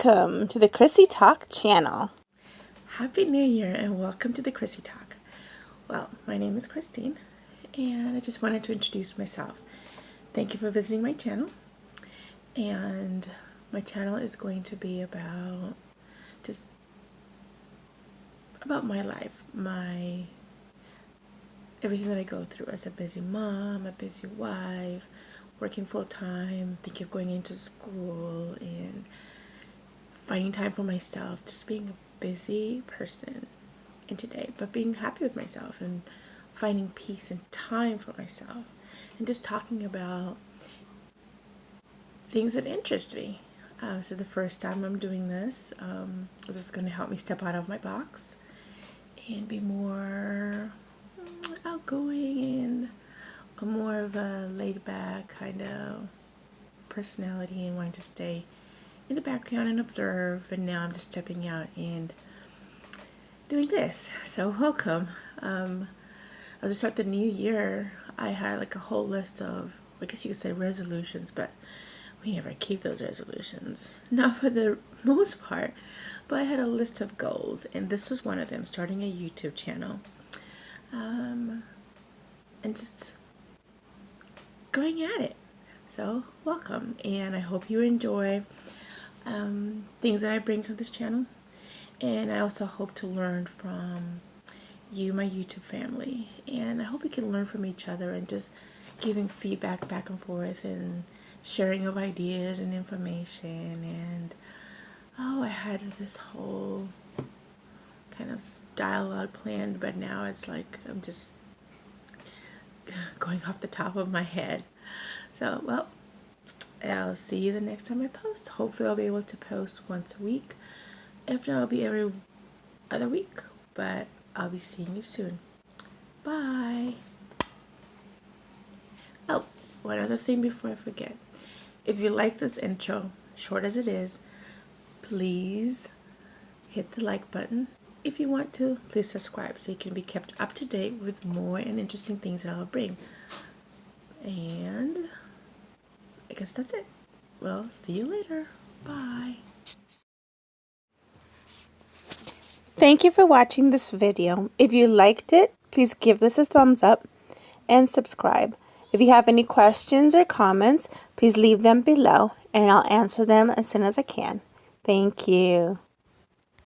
Welcome to the Chrissy Talk channel. Happy New Year and welcome to the Chrissy Talk. Well, my name is Christine and I just wanted to introduce myself. Thank you for visiting my channel. And my channel is going to be about my life, everything that I go through as a busy mom, a busy wife, working full time, thinking of going into school and finding time for myself, just being a busy person in today, but being happy with myself and finding peace and time for myself and just talking about things that interest me. So the first time I'm doing this, this is going to help me step out of my box and be more outgoing and more of a laid back kind of personality and wanting to stay in the background and observe. And now I'm just stepping out and doing this. So welcome. As I start the new year, I had like a whole list of, I guess you could say, resolutions, but we never keep those resolutions, not for the most part. But I had a list of goals, and this was one of them: starting a YouTube channel, and just going at it. So welcome, and I hope you enjoy things that I bring to this channel. And I also hope to learn from you, my YouTube family, and I hope we can learn from each other and just giving feedback back and forth and sharing of ideas and information. And I had this whole kind of dialogue planned, but now it's like I'm just going off the top of my head. So, well, I'll see you the next time I post. Hopefully I'll be able to post once a week. If not, it'll be every other week, but I'll be seeing you soon. Bye. Oh, one other thing before I forget. If you like this intro, short as it is, please hit the like button. If you want to, please subscribe so you can be kept up to date with more and interesting things that I'll bring. And I guess that's it. Well, see you later. Bye. Thank you for watching this video. If you liked it, please give this a thumbs up and subscribe. If you have any questions or comments, please leave them below and I'll answer them as soon as I can. Thank you.